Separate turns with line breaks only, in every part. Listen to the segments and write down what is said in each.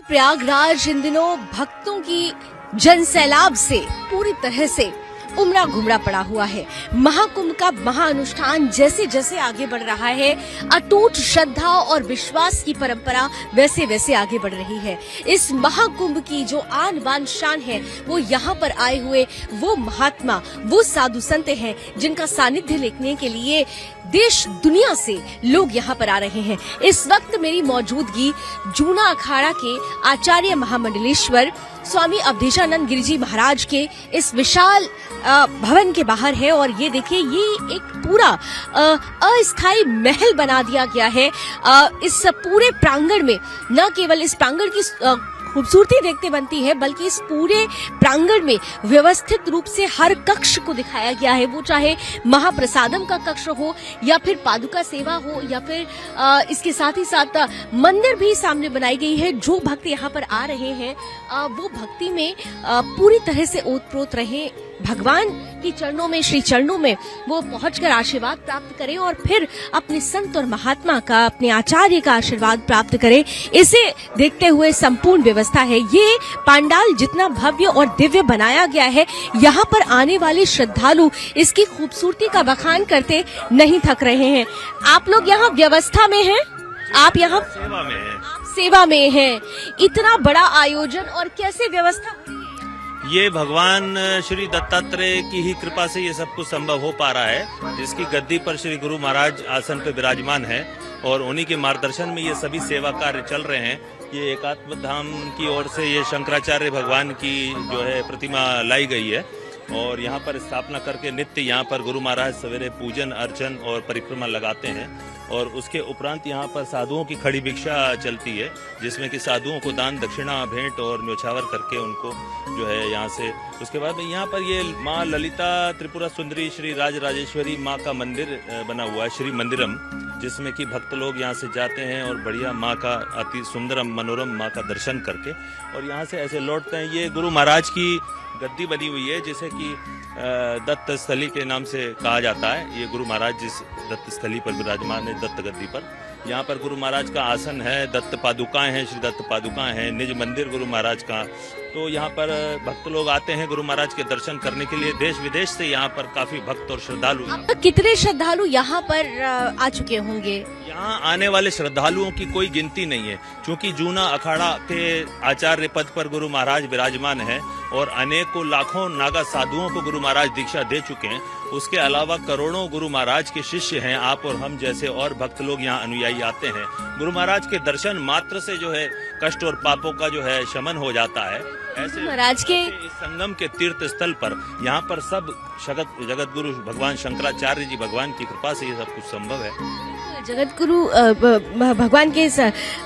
प्रयागराज इन दिनों भक्तों की जनसैलाब से पूरी तरह से उमड़ा घुमड़ा पड़ा हुआ है। महाकुंभ का महाअनुष्ठान जैसे जैसे आगे बढ़ रहा है, अटूट श्रद्धा और विश्वास की परंपरा वैसे वैसे आगे बढ़ रही है। इस महाकुंभ की जो आन बान शान है वो यहाँ पर आए हुए वो महात्मा, वो साधु संत हैं जिनका सानिध्य लेने के लिए देश दुनिया से लोग यहाँ पर आ रहे हैं। इस वक्त मेरी मौजूदगी जूना अखाड़ा के आचार्य महामंडलेश्वर स्वामी अवधेशानंद गिरिजी महाराज के इस विशाल भवन के बाहर है और ये देखिए, ये एक पूरा अस्थायी महल बना दिया गया है। इस पूरे प्रांगण में न केवल इस प्रांगण की खूबसूरती देखते बनती है, बल्कि इस पूरे प्रांगण में व्यवस्थित रूप से हर कक्ष को दिखाया गया है। वो चाहे महाप्रसादम का कक्ष हो या फिर पादुका सेवा हो या फिर इसके साथ ही साथ मंदिर भी सामने बनाई गई है। जो भक्त यहाँ पर आ रहे हैं वो भक्ति में पूरी तरह से ओतप्रोत रहे, भगवान की चरणों में, श्री चरणों में वो पहुंचकर आशीर्वाद प्राप्त करें और फिर अपने संत और महात्मा का, अपने आचार्य का आशीर्वाद प्राप्त करें। इसे देखते हुए संपूर्ण व्यवस्था है। ये पांडाल जितना भव्य और दिव्य बनाया गया है, यहाँ पर आने वाले श्रद्धालु इसकी खूबसूरती का बखान करते नहीं थक रहे हैं। आप लोग यहाँ व्यवस्था में हैं, आप यहाँ सेवा में हैं। इतना बड़ा आयोजन और कैसे व्यवस्था?
ये भगवान श्री दत्तात्रेय की ही कृपा से ये सब कुछ संभव हो पा रहा है, जिसकी गद्दी पर श्री गुरु महाराज आसन पे विराजमान है और उन्हीं के मार्गदर्शन में ये सभी सेवा कार्य चल रहे हैं। ये एकात्म धाम की ओर से ये शंकराचार्य भगवान की जो है प्रतिमा लाई गई है और यहाँ पर स्थापना करके नित्य यहाँ पर गुरु महाराज सवेरे पूजन अर्चन और परिक्रमा लगाते हैं और उसके उपरांत यहाँ पर साधुओं की खड़ी भिक्षा चलती है, जिसमें कि साधुओं को दान दक्षिणा भेंट और न्योछावर करके उनको जो है यहाँ से, उसके बाद यहाँ पर ये माँ ललिता त्रिपुरा सुंदरी श्री राजराजेश्वरी माँ का मंदिर बना हुआ है, श्री मंदिरम, जिसमें कि भक्त लोग यहाँ से जाते हैं और बढ़िया माँ का अति सुंदरम मनोरम माँ का दर्शन करके और यहाँ से ऐसे लौटते हैं। ये गुरु महाराज की गद्दी बनी हुई है जिसे कि दत्त स्थली के नाम से कहा जाता है। ये गुरु महाराज जिस दत्त स्थली पर विराजमान है, दत्त गद्दी पर, यहाँ पर गुरु महाराज का आसन है, दत्त पादुकाएं हैं, श्री दत्त पादुकाएं हैं, निज मंदिर गुरु महाराज का। तो यहाँ पर भक्त लोग आते हैं गुरु महाराज के दर्शन करने के लिए। देश विदेश से यहाँ पर काफी भक्त और श्रद्धालु।
कितने श्रद्धालु यहाँ पर आ चुके होंगे?
यहाँ आने वाले श्रद्धालुओं की कोई गिनती नहीं है, क्योंकि जूना अखाड़ा के आचार्य पद पर गुरु महाराज विराजमान है और अनेकों लाखों नागा साधुओं को गुरु महाराज दीक्षा दे चुके हैं। उसके अलावा करोड़ों गुरु महाराज के शिष्य हैं, आप और हम जैसे और भक्त लोग यहाँ अनुयायी आते हैं। गुरु महाराज के दर्शन मात्र से जो है कष्ट और पापों का जो है शमन हो जाता है। ऐसे
महाराज के
इस संगम के तीर्थ स्थल पर यहाँ पर सब जगत गुरु भगवान शंकराचार्य जी भगवान की कृपा से ये सब कुछ संभव है।
जगत गुरु भगवान के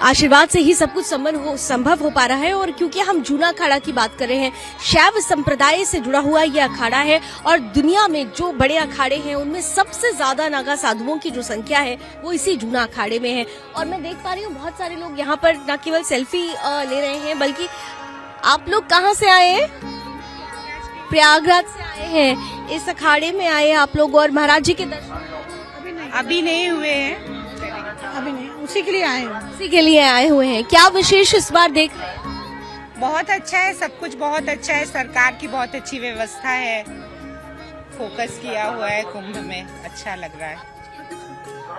आशीर्वाद से ही सब कुछ संभव हो पा रहा है। और क्योंकि हम जूना अखाड़ा की बात कर रहे हैं, शैव संप्रदाय से जुड़ा हुआ ये अखाड़ा है और दुनिया में जो बड़े अखाड़े हैं उनमें सबसे ज्यादा नागा साधुओं की जो संख्या है वो इसी जूना अखाड़े में है। और मैं देख पा रही हूँ बहुत सारे लोग यहाँ पर न केवल सेल्फी ले रहे हैं, बल्कि आप लोग कहाँ से आए हैं? प्रयागराज से आए हैं, इस अखाड़े में आए आप लोग और महाराज जी के दर्शन
अभी नहीं हुए हैं, अभी नहीं, उसी के लिए आए हैं।
उसी के लिए आए हुए हैं। क्या विशेष इस बार देख रहे हैं?
बहुत अच्छा है, सब कुछ बहुत अच्छा है, सरकार की बहुत अच्छी व्यवस्था है, फोकस किया हुआ है कुंभ में, अच्छा लग रहा है।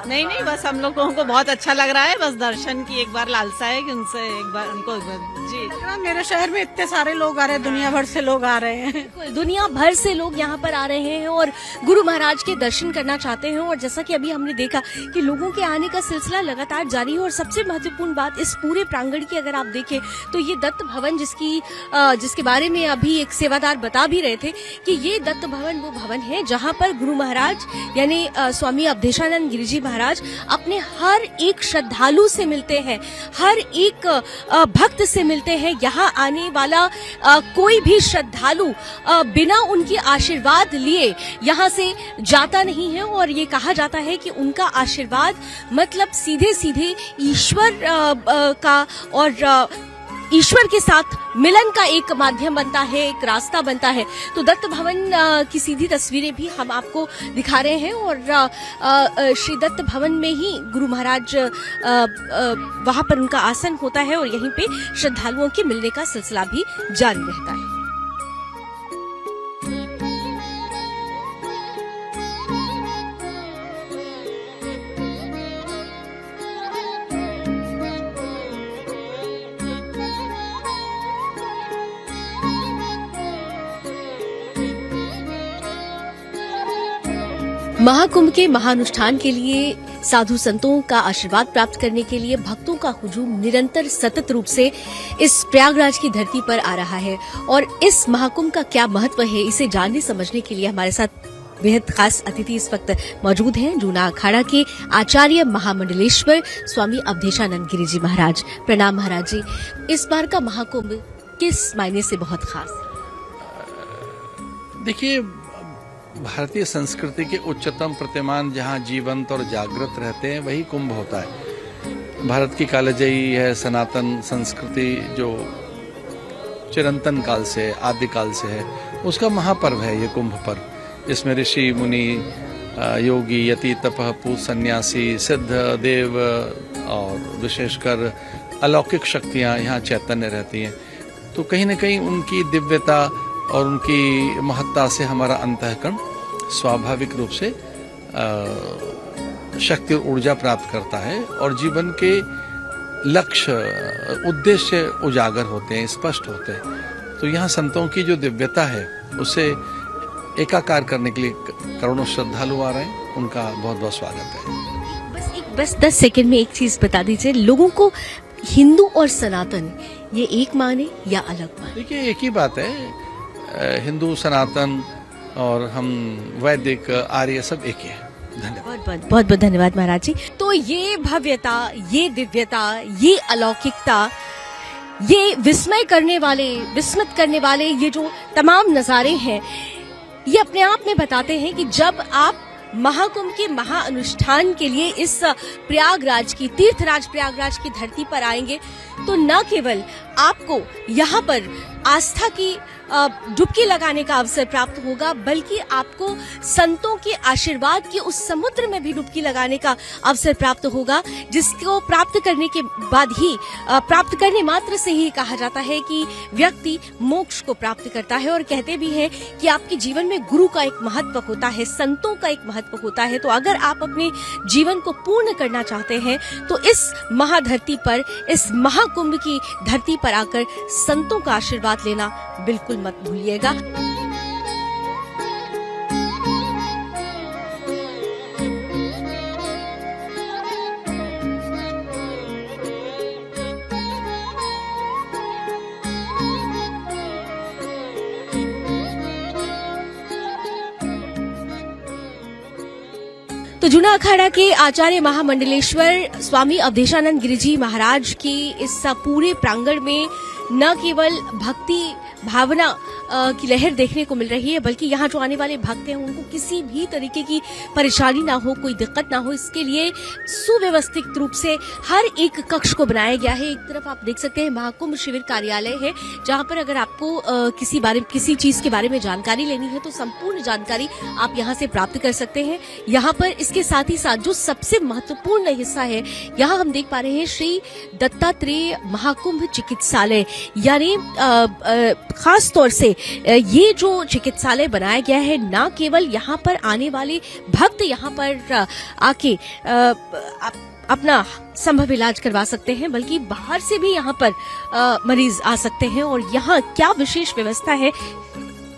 नहीं, बस हम लोगों को बहुत अच्छा लग रहा है। बस दर्शन की एक बार लालसा है कि उनसे एक बार उनको जी।
मेरे शहर में इतने सारे लोग आ रहे हैं, दुनिया भर से लोग आ रहे हैं।
दुनिया भर से लोग यहाँ पर आ रहे हैं और गुरु महाराज के दर्शन करना चाहते हैं। और जैसा कि अभी हमने देखा कि लोगों के आने का सिलसिला लगातार जारी है। और सबसे महत्वपूर्ण बात इस पूरे प्रांगण की अगर आप देखें तो ये दत्त भवन जिसके बारे में अभी एक सेवादार बता भी रहे थे कि ये दत्त भवन वो भवन है जहाँ पर गुरु महाराज यानी स्वामी अवधेशानंद गिरिजी महाराज अपने हर एक श्रद्धालु से मिलते हैं, हर एक भक्त से मिलते हैं। यहाँ आने वाला कोई भी श्रद्धालु बिना उनके आशीर्वाद लिए यहाँ से जाता नहीं है। और ये कहा जाता है कि उनका आशीर्वाद मतलब सीधे सीधे ईश्वर का और ईश्वर के साथ मिलन का एक माध्यम बनता है, एक रास्ता बनता है। तो दत्त भवन की सीधी तस्वीरें भी हम आपको दिखा रहे हैं और श्री दत्त भवन में ही गुरु महाराज वहां पर उनका आसन होता है और यहीं पे श्रद्धालुओं के मिलने का सिलसिला भी जारी रहता है। महाकुंभ के महानुष्ठान के लिए साधु संतों का आशीर्वाद प्राप्त करने के लिए भक्तों का हुजूम निरंतर सतत रूप से इस प्रयागराज की धरती पर आ रहा है और इस महाकुंभ का क्या महत्व है, इसे जानने समझने के लिए हमारे साथ बेहद खास अतिथि इस वक्त मौजूद हैं। जूना अखाड़ा के आचार्य महामंडलेश्वर स्वामी अवधेशानंद गिरी जी महाराज। प्रणाम महाराज जी। इस बार का महाकुंभ किस मायने से बहुत खास है?
देखिए, भारतीय संस्कृति के उच्चतम प्रतिमान जहाँ जीवंत और जागृत रहते हैं वही कुंभ होता है। भारत की कालजयी है सनातन संस्कृति जो चिरंतन काल से, आदिकाल से है, उसका महापर्व है ये कुंभ पर्व। इसमें ऋषि मुनि, योगी, यति, तपः, पूत, सन्यासी, सिद्ध, देव और विशेषकर अलौकिक शक्तियाँ यहाँ चैतन्य रहती हैं। तो कहीं न कहीं उनकी दिव्यता और उनकी महत्ता से हमारा अंतःकरण स्वाभाविक रूप से शक्ति और ऊर्जा प्राप्त करता है और जीवन के लक्ष्य, उद्देश्य उजागर होते हैं, स्पष्ट होते हैं। तो यहाँ संतों की जो दिव्यता है उसे एकाकार करने के लिए करोड़ों श्रद्धालु आ रहे हैं। उनका बहुत बहुत स्वागत है।
बस 10 सेकंड में एक चीज बता दीजिए, लोगों को हिंदू और सनातन ये एक माने या अलग माने?
देखिए, एक ही बात है। हिंदू, सनातन और हम वैदिक, आर्य सब एक ही है। धन्यवाद।
बहुत बहुत धन्यवाद महाराज जी। तो ये भव्यता, ये दिव्यता, ये अलौकिकता, ये विस्मय करने वाले, विस्मित करने वाले ये जो तमाम नजारे हैं, ये अपने आप में बताते हैं कि जब आप महाकुंभ के महाअनुष्ठान के लिए इस प्रयागराज की, तीर्थराज प्रयागराज की धरती पर आएंगे तो न केवल आपको यहाँ पर आस्था की डुबकी लगाने का अवसर प्राप्त होगा, बल्कि आपको संतों के आशीर्वाद के उस समुद्र में भी डुबकी लगाने का अवसर प्राप्त होगा, जिसको प्राप्त करने के बाद ही, प्राप्त करने मात्र से ही कहा जाता है कि व्यक्ति मोक्ष को प्राप्त करता है। और कहते भी हैं कि आपके जीवन में गुरु का एक महत्व होता है, संतों का एक महत्व होता है। तो अगर आप अपने जीवन को पूर्ण करना चाहते हैं तो इस महाधरती पर, इस महाकुंभ की धरती पर आकर संतों का आशीर्वाद लेना बिल्कुल मत भूलिएगा। तो जूना अखाड़ा के आचार्य महामंडलेश्वर स्वामी अवधेशानंद गिरी जी महाराज की इस पूरे प्रांगण में न केवल भक्ति भावना की लहर देखने को मिल रही है, बल्कि यहाँ जो आने वाले भक्त हैं उनको किसी भी तरीके की परेशानी ना हो, कोई दिक्कत ना हो, इसके लिए सुव्यवस्थित रूप से हर एक कक्ष को बनाया गया है। एक तरफ आप देख सकते हैं महाकुंभ शिविर कार्यालय है, जहाँ पर अगर आपको किसी चीज के बारे में जानकारी लेनी है तो संपूर्ण जानकारी आप यहाँ से प्राप्त कर सकते हैं। यहाँ पर इसके साथ ही साथ जो सबसे महत्वपूर्ण हिस्सा है, यहाँ हम देख पा रहे हैं श्री दत्तात्रेय महाकुंभ चिकित्सालय, यानी खास तौर से ये जो चिकित्सालय बनाया गया है, ना केवल यहाँ पर आने वाले भक्त यहाँ पर आके अपना संभव इलाज करवा सकते हैं, बल्कि बाहर से भी यहाँ पर मरीज आ सकते हैं। और यहाँ क्या विशेष व्यवस्था है,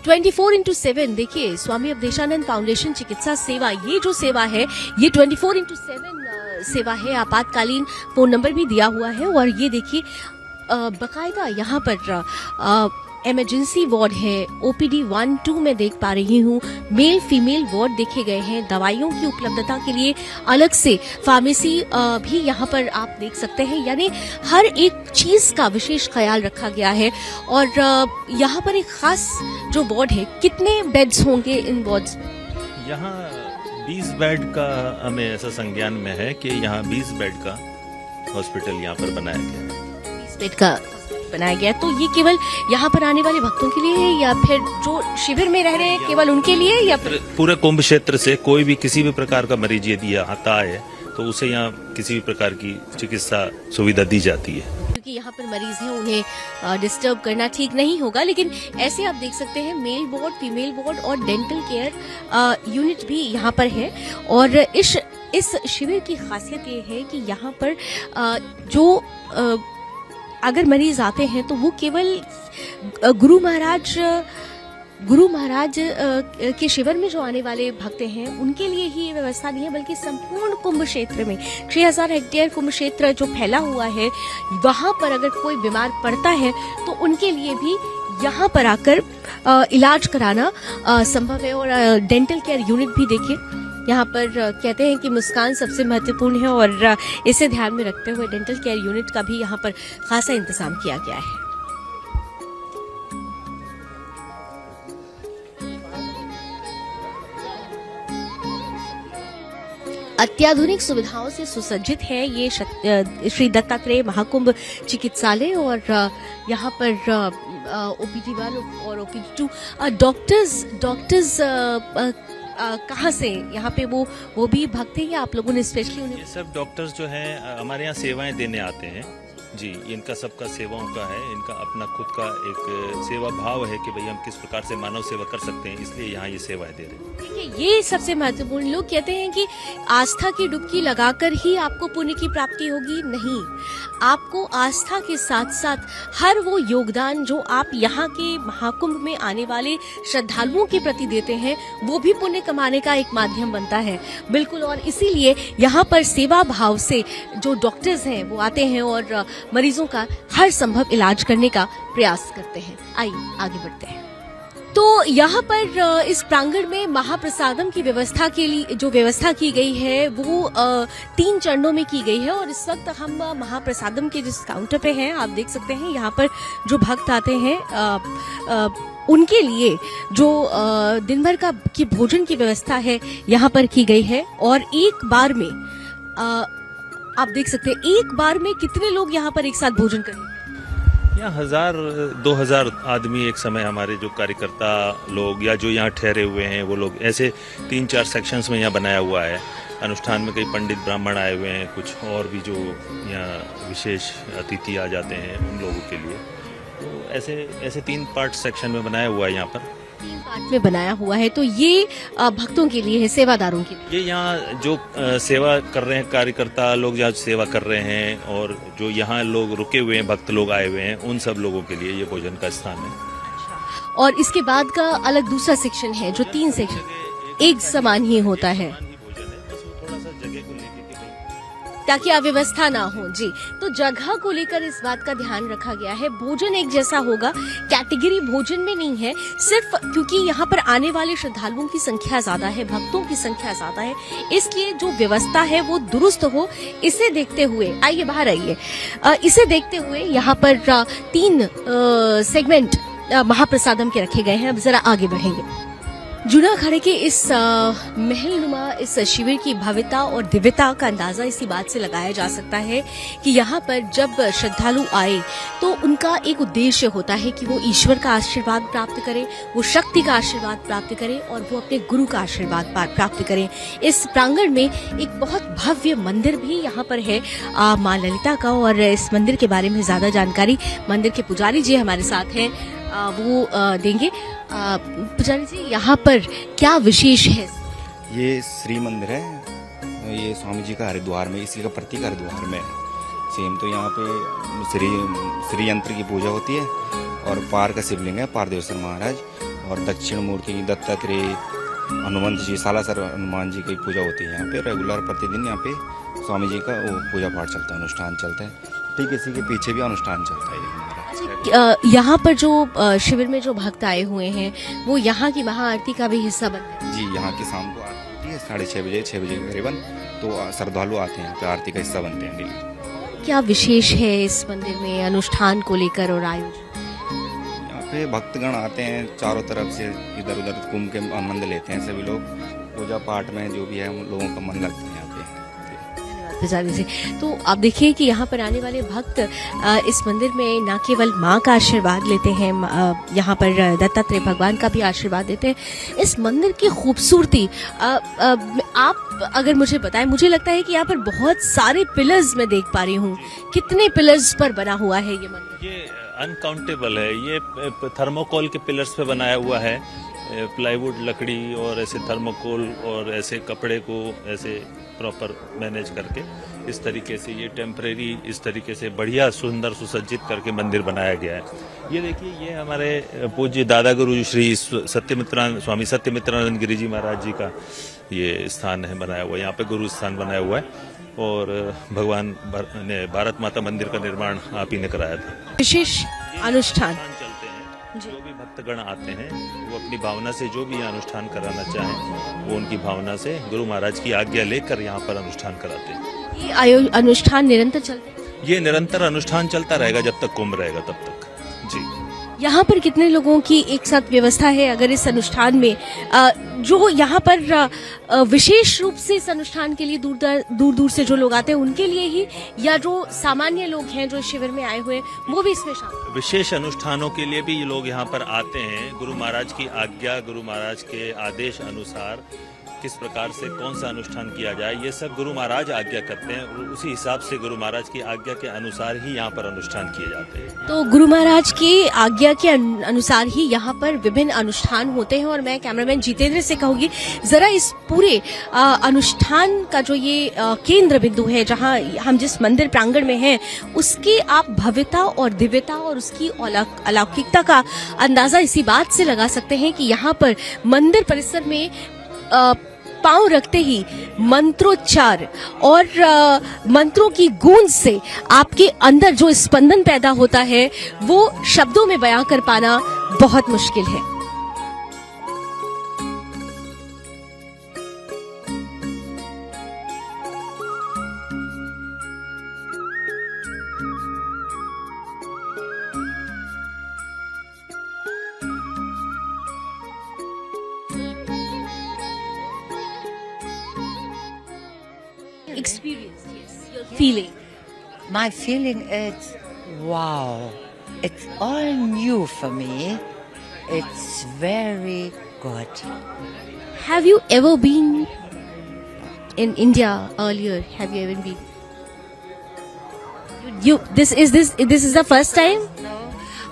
24/7 देखिए, स्वामी अवधेशानंद फाउंडेशन चिकित्सा सेवा, ये जो सेवा है ये 24/7 सेवा है। आपातकालीन फोन नंबर भी दिया हुआ है और ये देखिए बकायदा यहाँ पर इमरजेंसी वार्ड है, ओपीडी 1-2 में देख पा रही हूँ, मेल फीमेल वार्ड देखे गए हैं। दवाइयों की उपलब्धता के लिए अलग से फार्मेसी भी यहाँ पर आप देख सकते हैं, यानी हर एक चीज का विशेष ख्याल रखा गया है। और यहाँ पर एक खास जो वार्ड है, कितने बेड्स होंगे इन वार्ड्स?
यहाँ 20 बेड का हमें ऐसा संज्ञान में है कि यहाँ 20 बेड का हॉस्पिटल यहाँ पर बनाया गया है।
20 बेड का बनाया गया है। तो ये केवल यहाँ पर आने वाले भक्तों के लिए है या फिर जो शिविर में रह रहे हैं केवल उनके लिए, या फिर
पूरे कुंभ क्षेत्र से कोई भी किसी भी प्रकार का मरीज यदि यहाँ आता है तो उसे यहाँ किसी भी प्रकार की चिकित्सा सुविधा दी जाती है।
क्योंकि यहाँ पर मरीज हैं उन्हें डिस्टर्ब करना ठीक नहीं होगा, लेकिन ऐसे आप देख सकते हैं मेल वार्ड, फीमेल वार्ड और डेंटल केयर यूनिट भी यहाँ पर है। और इस शिविर की खासियत ये है कि यहाँ पर जो अगर मरीज आते हैं तो वो केवल गुरु महाराज के शिविर में जो आने वाले भक्त हैं उनके लिए ही ये व्यवस्था नहीं है, बल्कि संपूर्ण कुंभ क्षेत्र में 6000 हेक्टेयर कुंभ क्षेत्र जो फैला हुआ है, वहां पर अगर कोई बीमार पड़ता है तो उनके लिए भी यहाँ पर आकर इलाज कराना संभव है। और डेंटल केयर यूनिट भी देखिए, यहाँ पर कहते हैं कि मुस्कान सबसे महत्वपूर्ण है और इसे ध्यान में रखते हुए डेंटल केयर यूनिट का भी यहाँ पर खासा इंतजाम किया गया है। अत्याधुनिक सुविधाओं से सुसज्जित है ये श्री दत्तात्रेय महाकुंभ चिकित्सालय। और यहाँ पर OPD 1 और OPD 2 डॉक्टर्स कहाँ से यहाँ पे वो भी भक्त हैं या आप लोगों ने स्पेशली उन्हें?
ये सब डॉक्टर्स जो हैं हमारे यहाँ सेवाएं देने आते हैं जी। इनका सबका सेवाओं का है, इनका अपना खुद का एक सेवा भाव है कि भाई हम किस प्रकार से मानव सेवा कर सकते हैं, इसलिए यहाँ ये सेवाएं दे रहे हैं।
देखिए ये सबसे महत्वपूर्ण, लोग कहते हैं कि आस्था की डुबकी लगाकर ही आपको पुण्य की प्राप्ति होगी, नहीं, आपको आस्था के साथ साथ हर वो योगदान जो आप यहाँ के महाकुंभ में आने वाले श्रद्धालुओं के प्रति देते हैं वो भी पुण्य कमाने का एक माध्यम बनता है। बिल्कुल, और इसीलिए यहाँ पर सेवा भाव से जो डॉक्टर्स हैं वो आते हैं और मरीजों का हर संभव इलाज करने का प्रयास करते हैं। आइए आगे बढ़ते हैं। तो यहाँ पर इस प्रांगण में महाप्रसादम की व्यवस्था के लिए जो व्यवस्था की गई है वो 3 चरणों में की गई है। और इस वक्त हम महाप्रसादम के जिस काउंटर पे हैं आप देख सकते हैं, यहाँ पर जो भक्त आते हैं उनके लिए जो दिन भर की भोजन की व्यवस्था है यहाँ पर की गई है। और एक बार में आप देख सकते हैं एक बार में कितने लोग यहाँ पर एक साथ भोजन करेंगे।
यहाँ 1000-2000 आदमी एक समय, हमारे जो कार्यकर्ता लोग या जो यहाँ ठहरे हुए हैं वो लोग, ऐसे 3-4 सेक्शंस में यहाँ बनाया हुआ है। अनुष्ठान में कई पंडित ब्राह्मण आए हुए हैं, कुछ और भी जो यहाँ विशेष अतिथि आ जाते हैं उन लोगों के लिए। तो ऐसे 3 पार्ट सेक्शन में बनाया हुआ है, यहाँ पर
3 पार्ट में बनाया हुआ है। तो ये भक्तों के लिए है, सेवादारों के लिए।
ये यहाँ जो सेवा कर रहे हैं कार्यकर्ता लोग, जहाँ सेवा कर रहे हैं, और जो यहाँ लोग रुके हुए हैं, भक्त लोग आए हुए हैं, उन सब लोगों के लिए ये भोजन का स्थान है।
और इसके बाद का अलग दूसरा सेक्शन है जो 3 सेक्शन एक समान ही होता है ताकि अव्यवस्था ना हो जी। तो जगह को लेकर इस बात का ध्यान रखा गया है। भोजन एक जैसा होगा, कैटेगरी भोजन में नहीं है, सिर्फ क्योंकि यहाँ पर आने वाले श्रद्धालुओं की संख्या ज्यादा है, भक्तों की संख्या ज्यादा है, इसलिए जो व्यवस्था है वो दुरुस्त हो, इसे देखते हुए, आइए बाहर आइए, इसे देखते हुए यहाँ पर 3 सेगमेंट महाप्रसादम के रखे गए हैं। अब जरा आगे बढ़ेंगे। जूना अखाड़े के इस महलनुमा इस शिविर की भव्यता और दिव्यता का अंदाजा इसी बात से लगाया जा सकता है कि यहाँ पर जब श्रद्धालु आए तो उनका एक उद्देश्य होता है कि वो ईश्वर का आशीर्वाद प्राप्त करें, वो शक्ति का आशीर्वाद प्राप्त करें और वो अपने गुरु का आशीर्वाद प्राप्त करें। इस प्रांगण में एक बहुत भव्य मंदिर भी यहाँ पर है माँ ललिता का, और इस मंदिर के बारे में ज्यादा जानकारी मंदिर के पुजारी जी हमारे साथ हैं वो देंगे। पुजारी जी, यहाँ पर क्या विशेष है?
ये श्री मंदिर है, ये स्वामी जी का हरिद्वार में, इसी का प्रतीक हरिद्वार में सेम। तो यहाँ पे श्री यंत्र की पूजा होती है और पार का शिवलिंग है पारदेश्वर महाराज, और दक्षिण मूर्ति की दत्तात्रेय हनुमंत जी, सालासर हनुमान जी की पूजा होती है यहाँ पे रेगुलर। प्रतिदिन यहाँ पे स्वामी जी का वो पूजा पाठ चलता है, अनुष्ठान चलता है। ठीक इसी के पीछे भी अनुष्ठान चलता है।
यहाँ पर जो शिविर में जो भक्त आए हुए हैं वो यहाँ की महाआरती का भी हिस्सा बनते हैं?
जी, यहाँ की शाम को आरती होती है 6:30 6 बजे के करीबन, तो श्रद्धालु आते हैं यहाँ पे, आरती का हिस्सा बनते हैं डेली।
क्या विशेष है इस मंदिर में अनुष्ठान को लेकर और आयोजन?
यहाँ पे भक्तगण आते हैं चारों तरफ से, इधर उधर कुंभ के आनंद लेते हैं सभी लोग। पूजा पाठ में जो भी है उन लोगों का मन लगता है यहाँ पे।
पे जाने से। तो आप देखिए कि यहाँ पर आने वाले भक्त इस मंदिर में न केवल माँ का आशीर्वाद लेते हैं, यहाँ पर दत्तात्रेय भगवान का भी आशीर्वाद देते हैं। इस मंदिर की खूबसूरती आप अगर मुझे बताएं, मुझे लगता है कि यहाँ पर बहुत सारे पिलर्स मैं देख पा रही हूँ। कितने पिलर्स पर बना हुआ है ये मंदिर?
ये अनकाउंटेबल है। ये थर्मोकोल के पिलर्स पे बनाया हुआ है, प्लाईवुड लकड़ी और ऐसे थर्मोकोल और ऐसे कपड़े को ऐसे प्रॉपर मैनेज करके इस तरीके से ये टेम्परेरी इस तरीके से बढ़िया सुंदर सुसज्जित करके मंदिर बनाया गया है। ये देखिए, ये हमारे पूज्य दादा गुरु श्री स्वामी सत्यमित्रानंद गिरी जी महाराज जी का ये स्थान है बनाया हुआ, यहाँ पे गुरु स्थान बनाया हुआ है। और भगवान ने भारत माता मंदिर का निर्माण आप ही ने कराया था।
विशेष अनुष्ठान
चलते हैं, जो भी भक्तगण आते हैं वो अपनी भावना से जो भी अनुष्ठान कराना चाहें वो उनकी भावना से गुरु महाराज की आज्ञा लेकर यहाँ पर अनुष्ठान कराते हैं।
ये अनुष्ठान निरंतर चलते हैं?
ये निरंतर अनुष्ठान चलता रहेगा जब तक कुंभ रहेगा तब तक जी।
यहाँ पर कितने लोगों की एक साथ व्यवस्था है? अगर इस अनुष्ठान में जो यहाँ पर विशेष रूप से इस अनुष्ठान के लिए दूर दूर से जो लोग आते हैं उनके लिए ही, या जो सामान्य लोग हैं जो शिविर में आए हुए हैं वो भी इसमें शामिल?
विशेष अनुष्ठानों के लिए भी ये लोग यहाँ पर आते हैं। गुरु महाराज की आज्ञा, गुरु महाराज के आदेश अनुसार किस प्रकार से कौन सा अनुष्ठान किया जाए, ये सब गुरु महाराज आज्ञा करते हैं और उसी हिसाब से गुरु महाराज की आज्ञा के अनुसार ही यहाँ पर अनुष्ठान किए जाते हैं।
तो गुरु महाराज की आज्ञा के अनुसार ही यहाँ पर विभिन्न अनुष्ठान होते हैं। और मैं कैमरामैन जितेंद्र से कहूंगी, जरा इस पूरे अनुष्ठान का जो ये केंद्र बिंदु है, जहाँ हम जिस मंदिर प्रांगण में हैं, उसकी आप भव्यता और दिव्यता और उसकी अलौकिकता का अंदाजा इसी बात से लगा सकते हैं कि यहाँ पर मंदिर परिसर में पांव रखते ही मंत्रोच्चार और मंत्रों की गूंज से आपके अंदर जो स्पंदन पैदा होता है वो शब्दों में बयां कर पाना बहुत मुश्किल है। Experience, yes, your feeling.
My feeling is, wow, it's all new for me. It's very good.
Have you ever been in India earlier? Have you ever been? This is the first time?
No,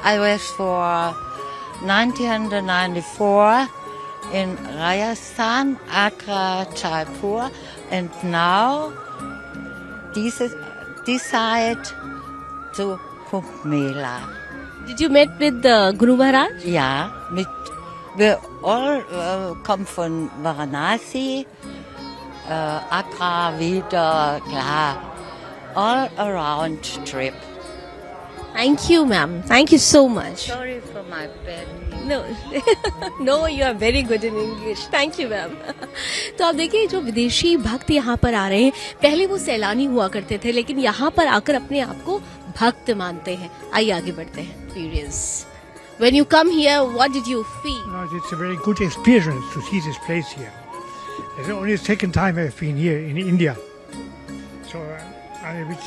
I was for 1994 in Rajasthan, Agra, Jaipur, and now decide to Kumbh Mela.
Did you meet with Guru Maharaj?
Yeah, we all come from Varanasi, Agra, Vida, klar, all around trip.
Thank you, ma'am. Thank you so much.
Sorry for my bad.
No, no, you are very good in English. Thank you, ma'am. तो आप देखिए, जो विदेशी भक्त यहाँ पर आ रहे हैं, पहले वो सैलानी हुआ करते थे, लेकिन यहाँ पर आकर अपने आप को भक्त मानते हैं। आइए आगे बढ़ते हैं। Experience. When you come here, what did you feel?
No, it's a very good experience to see this place here. It's only the second time I've been here in India, so I'm a bit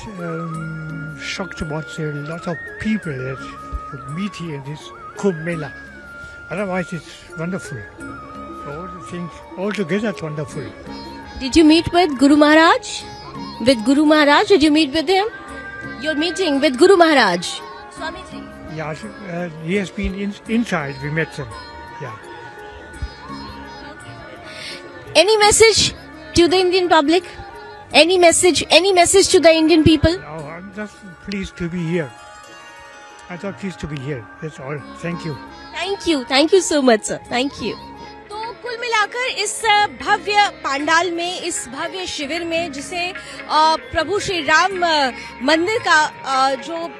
shocked about the lot of people that you meet here in this Kumbh Mela. Otherwise, it's wonderful. All the things altogether, it's wonderful.
Did you meet with Guru Maharaj? With Guru Maharaj, did you meet with him? You're meeting with Guru Maharaj. Swamiji.
Yeah, he has been inside. We met them. Yeah.
Any message to the Indian public? Any message to the Indian people?
No, I'm just pleased to be here. I'm just pleased to be here. That's all. Thank you.
Thank you so much, sir. Thank you. तो कुल मिलाकर इस भव्य पांडाल में, इस भव्य शिविर में, जिसे प्रभु श्री राम मंदिर का जो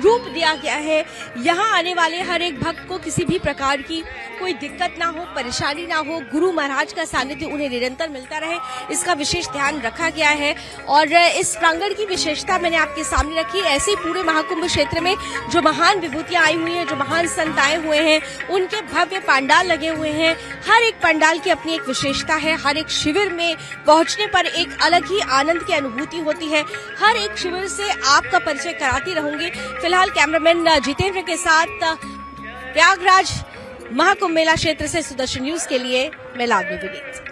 रूप दिया गया है, यहाँ आने वाले हर एक भक्त को किसी भी प्रकार की कोई दिक्कत ना हो, परेशानी ना हो, गुरु महाराज का सानिध्य उन्हें निरंतर मिलता रहे, इसका विशेष ध्यान रखा गया है। और इस प्रांगण की विशेषता मैंने आपके सामने रखी। ऐसे ही पूरे महाकुंभ क्षेत्र में जो महान विभूतियां आई हुई हैं, जो महान संत आए हुए हैं, उनके भव्य पांडाल लगे हुए हैं। हर एक पंडाल की अपनी एक विशेषता है। हर एक शिविर में पहुंचने पर एक अलग ही आनंद की अनुभूति होती है। हर एक शिविर से आपका परिचय कराती रहूंगी। फिलहाल कैमरामैन जितेंद्र के साथ प्रयागराज महाकुंभ मेला क्षेत्र से सुदर्शन न्यूज के लिए मैं लाडली विनीत।